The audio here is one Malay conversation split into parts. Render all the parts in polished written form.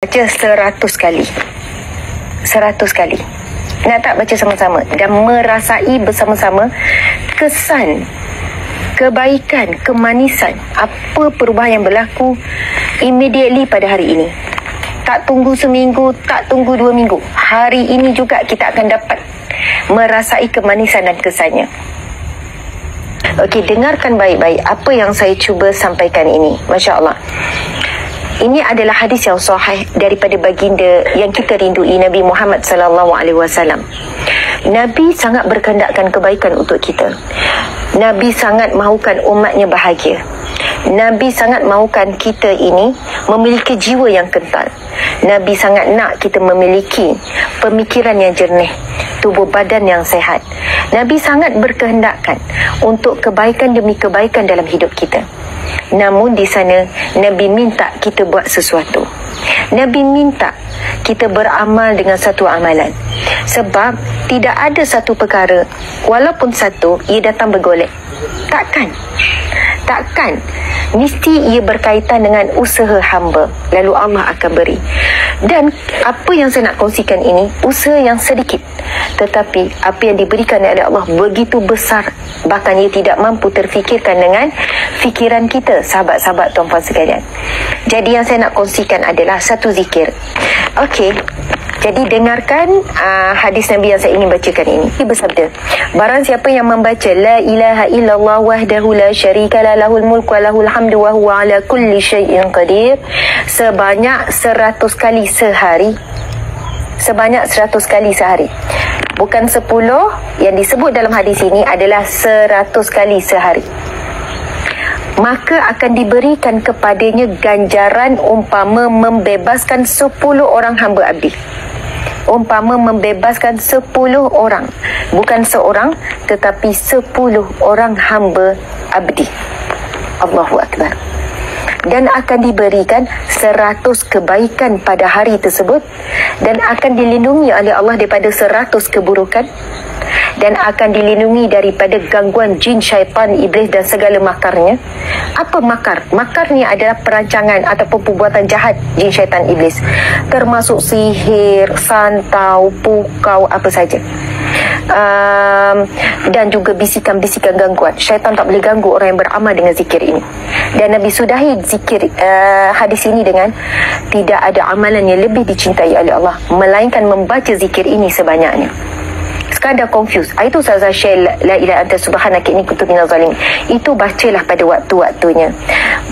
Baca 100 kali. 100 kali. Nak tak baca sama-sama dan merasai bersama-sama kesan, kebaikan, kemanisan, apa perubahan yang berlaku immediately pada hari ini. Tak tunggu seminggu, tak tunggu 2 minggu. Hari ini juga kita akan dapat merasai kemanisan dan kesannya. Okey, dengarkan baik-baik apa yang saya cuba sampaikan ini. Masya Allah. Ini adalah hadis yang sahih daripada baginda yang kita rindui, Nabi Muhammad sallallahu alaihi wasallam. Nabi sangat berkehendakkan kebaikan untuk kita. Nabi sangat mahukan umatnya bahagia. Nabi sangat mahukan kita ini memiliki jiwa yang kental. Nabi sangat nak kita memiliki pemikiran yang jernih, tubuh badan yang sehat. Nabi sangat berkehendakkan untuk kebaikan demi kebaikan dalam hidup kita. Namun di sana Nabi minta kita buat sesuatu. Nabi minta kita beramal dengan satu amalan. Sebab tidak ada satu perkara, walaupun satu, ia datang bergolek. Takkan mesti ia berkaitan dengan usaha hamba, lalu Allah akan beri. Dan apa yang saya nak kongsikan ini, usaha yang sedikit, tetapi apa yang diberikan oleh Allah begitu besar, bahkan ia tidak mampu terfikirkan dengan fikiran kita, sahabat-sahabat, tuan-puan sekalian. Jadi yang saya nak kongsikan adalah satu zikir. Okey, jadi dengarkan hadis Nabi yang saya ingin bacakan ini. Dia bersabda, barang siapa yang membaca la ilaha illallah wahdahu la syarika la lahul mulku wa lahul hamdu wa huwa ala kulli syai'in qadir sebanyak 100 kali sehari. Sebanyak 100 kali sehari. Bukan 10, yang disebut dalam hadis ini adalah 100 kali sehari. Maka akan diberikan kepadanya ganjaran umpama membebaskan 10 orang hamba abdi. Umpama membebaskan 10 orang, bukan seorang, tetapi 10 orang hamba abdi. Allahu Akbar. Dan akan diberikan 100 kebaikan pada hari tersebut, dan akan dilindungi oleh Allah daripada 100 keburukan, dan akan dilindungi daripada gangguan jin, syaitan, iblis dan segala makarnya. Apa makar? Makar ni adalah perancangan ataupun perbuatan jahat jin, syaitan, iblis, termasuk sihir, santau, pukau, apa saja. Dan juga bisikan-bisikan gangguan. Syaitan tak boleh ganggu orang yang beramal dengan zikir ini. Dan Nabi sudahi zikir hadis ini dengan tidak ada amalan yang lebih dicintai oleh Allah melainkan membaca zikir ini sebanyaknya. Sekarang dah confuse. Itu Ustazah share la ilaha anta subhanaka inni kuntu minaz zalimin. Itu bacalah pada waktu-waktunya.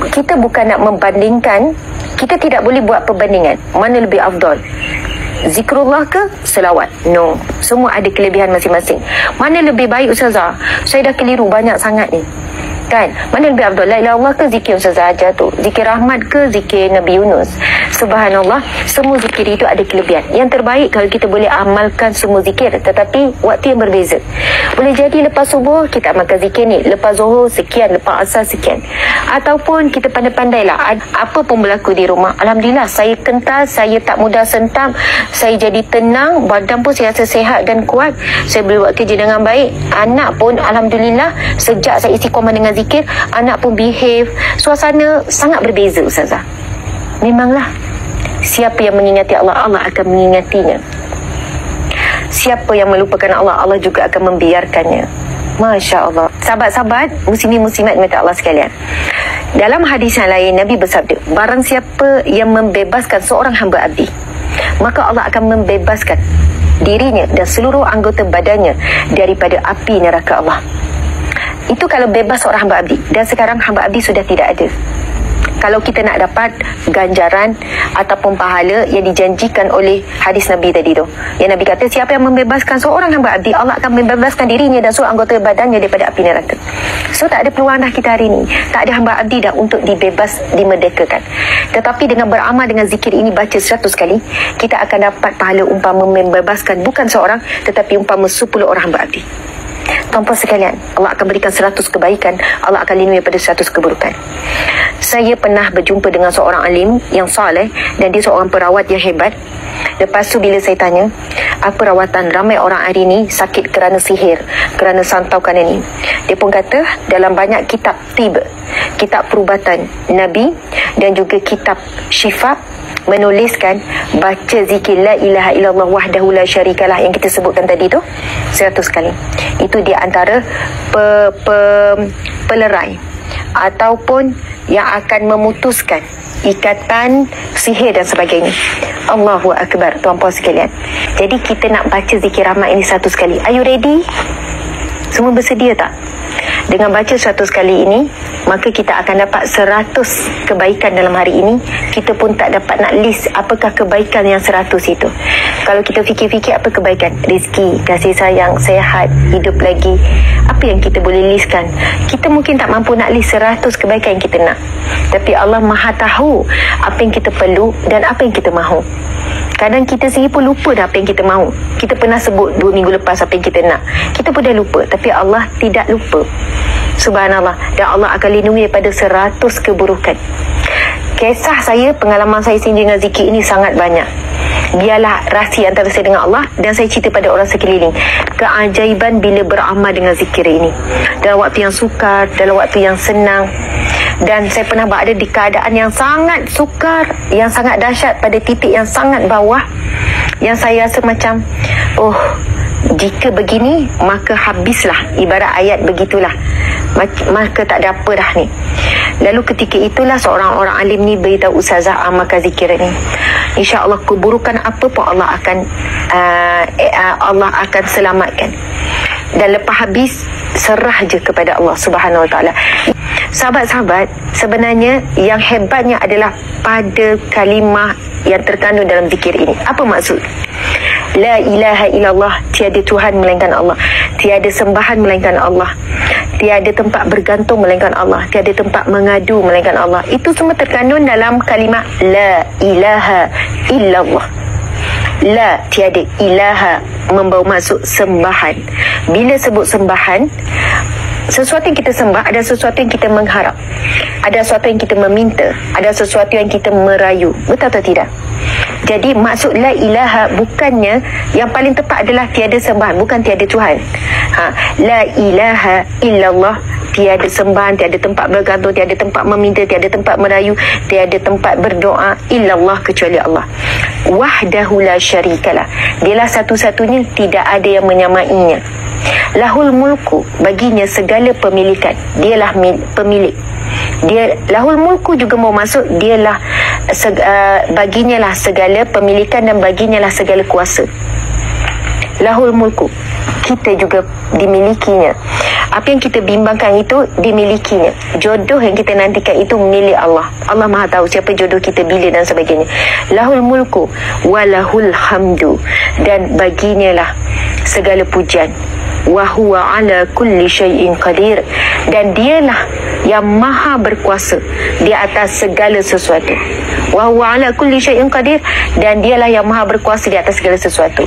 Kita bukan nak membandingkan, kita tidak boleh buat perbandingan mana lebih afdal, zikrullah ke selawat. No, semua ada kelebihan masing-masing. Mana lebih baik Ustazah? Saya dah keliru banyak sangat ni, kan? Mana lebih afdal, la ilaha illallah ke zikir Ustazah Hajar tu, zikir rahmat ke zikir Nabi Yunus? Subhanallah, semua zikir itu ada kelebihan. Yang terbaik kalau kita boleh amalkan semua zikir, tetapi waktu yang berbeza. Boleh jadi lepas subuh kita amalkan zikir ni, lepas zuhur sekian, lepas asar sekian. Ataupun kita pandai-pandailah, apa pun berlaku di rumah, alhamdulillah saya kental, saya tak mudah sentam, saya jadi tenang, badan pun saya rasa sihat dan kuat, saya boleh buat kerja dengan baik. Anak pun alhamdulillah, sejak saya istiqamah dengan zikir, anak pun behave. Suasana sangat berbeza Ustazah. Memanglah, siapa yang mengingati Allah, Allah akan mengingatinya. Siapa yang melupakan Allah, Allah juga akan membiarkannya. Masya Allah. Sahabat-sahabat, muslimin muslimat mata Allah sekalian, dalam hadis yang lain Nabi bersabda, barang siapa yang membebaskan seorang hamba abdi, maka Allah akan membebaskan dirinya dan seluruh anggota badannya daripada api neraka Allah. Itu kalau bebas seorang hamba abdi. Dan sekarang hamba abdi sudah tidak ada. Kalau kita nak dapat ganjaran ataupun pahala yang dijanjikan oleh hadis Nabi tadi tu, yang Nabi kata siapa yang membebaskan seorang hamba abdi, Allah akan membebaskan dirinya dan seluruh anggota badannya daripada api neraka. So tak ada peluang dah kita hari ni, tak ada hamba abdi dah untuk dibebas, dimerdekakan. Tetapi dengan beramal dengan zikir ini, baca 100 kali, kita akan dapat pahala umpama membebaskan bukan seorang, tetapi umpama 10 orang hamba abdi. Tuan-puan sekalian, Allah akan berikan 100 kebaikan, Allah akan lindungi daripada 100 keburukan. Saya pernah berjumpa dengan seorang alim yang soleh, dan dia seorang perawat yang hebat. Lepas tu bila saya tanya, apa rawatan ramai orang hari ni sakit kerana sihir, kerana santau, kerana ni, dia pun kata dalam banyak kitab tib, kitab perubatan Nabi dan juga kitab syifa menuliskan baca zikir la ilaha illallah wahdahu la syarikalah yang kita sebutkan tadi tu 100 kali. Itu di antara pelerai ataupun yang akan memutuskan ikatan sihir dan sebagainya. Allahu Akbar, tuan-puan sekalian. Jadi kita nak baca zikir rahmat ini 100 kali. Are you ready? Semua bersedia tak? Dengan baca 100 kali ini, maka kita akan dapat 100 kebaikan dalam hari ini. Kita pun tak dapat nak list apakah kebaikan yang 100 itu. Kalau kita fikir-fikir apa kebaikan, rezeki, kasih sayang, sehat, hidup lagi, apa yang kita boleh listkan? Kita mungkin tak mampu nak list 100 kebaikan yang kita nak. Tapi Allah Maha tahu apa yang kita perlu dan apa yang kita mahu. Kadang kita sendiri pun lupa dah apa yang kita mahu. Kita pernah sebut 2 minggu lepas apa yang kita nak. Kita pun dah lupa. Tapi Allah tidak lupa. Subhanallah. Dan Allah akan lindungi daripada 100 keburukan. Kisah saya, pengalaman saya sendiri dengan zikir ini sangat banyak. Biarlah rahsia antara saya dengan Allah, dan saya cerita pada orang sekeliling keajaiban bila beramal dengan zikir ini. Dalam waktu yang sukar, dalam waktu yang senang. Dan saya pernah berada di keadaan yang sangat sukar, yang sangat dahsyat, pada titik yang sangat bawah, yang saya rasa macam, oh, jika begini maka habislah, ibarat ayat begitulah, maka tak ada apa dah ni. Lalu ketika itulah seorang orang alim ni beritahu ustazah, amalkan zikir ni, insya-Allah keburukan apa pun Allah akan selamatkan. Dan lepas habis, serah je kepada Allah Subhanahu Wa Taala. Sahabat-sahabat, sebenarnya yang hebatnya adalah pada kalimah yang terkandung dalam zikir ini. Apa maksud? La ilaha illallah, tiada Tuhan melainkan Allah, tiada sembahan melainkan Allah, tiada tempat bergantung melainkan Allah, tiada tempat mengadu melainkan Allah. Itu semua terkandung dalam kalimah la ilaha illallah. La, tiada, ilaha membawa maksud sembahan. Bila sebut sembahan, sesuatu yang kita sembah ada sesuatu yang kita mengharap, ada sesuatu yang kita meminta, ada sesuatu yang kita merayu. Betul atau tidak? Jadi maksud la ilaha bukannya, yang paling tepat adalah tiada sembahan, bukan tiada Tuhan. La ilaha illallah, tiada sembahan, tiada tempat bergantung, tiada tempat meminta, tiada tempat merayu, tiada tempat berdoa illallah, kecuali Allah. Wahdahu la syarikalah, dialah satu-satunya, tidak ada yang menyamainya. Lahul mulku, baginya segala pemilikan, dialah pemilik. Dia lahul mulku juga mau masuk, dialah baginya lah segala pemilikan dan baginya lah segala kuasa. Lahul mulku, kita juga dimilikinya. Apa yang kita bimbangkan itu dimilikinya. Jodoh yang kita nantikan itu milik Allah. Allah Maha tahu siapa jodoh kita, bila dan sebagainya. Lahul mulku walahul hamdu, dan baginya lah segala pujian. Wa huwa ala kulli syai'in qadir, dan dialah yang maha berkuasa di atas segala sesuatu. Wa huwa ala kulli syai'in qadir, dan dialah yang maha berkuasa di atas segala sesuatu.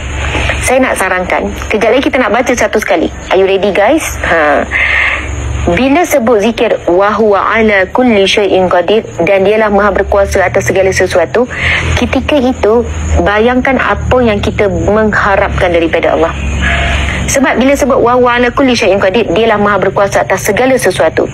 Saya nak sarankan, kejap lagi kita nak baca 100 kali. Are you ready guys? Bila sebut zikir wa huwa ala kulli syai'in qadir, dan dialah maha berkuasa atas segala sesuatu, ketika itu bayangkan apa yang kita mengharapkan daripada Allah. Sebab bila sebut wa huwa ala kulli syai'in qadir, dialah maha berkuasa atas segala sesuatu.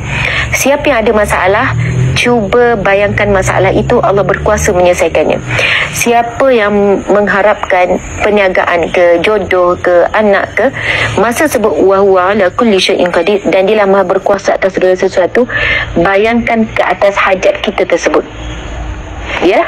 Siapa yang ada masalah, cuba bayangkan masalah itu Allah berkuasa menyelesaikannya. Siapa yang mengharapkan perniagaan ke, jodoh ke, anak ke, masa sebut wa huwa ala kulli syai'in qadir dan dialah maha berkuasa atas segala sesuatu, bayangkan ke atas hajat kita tersebut. Ya?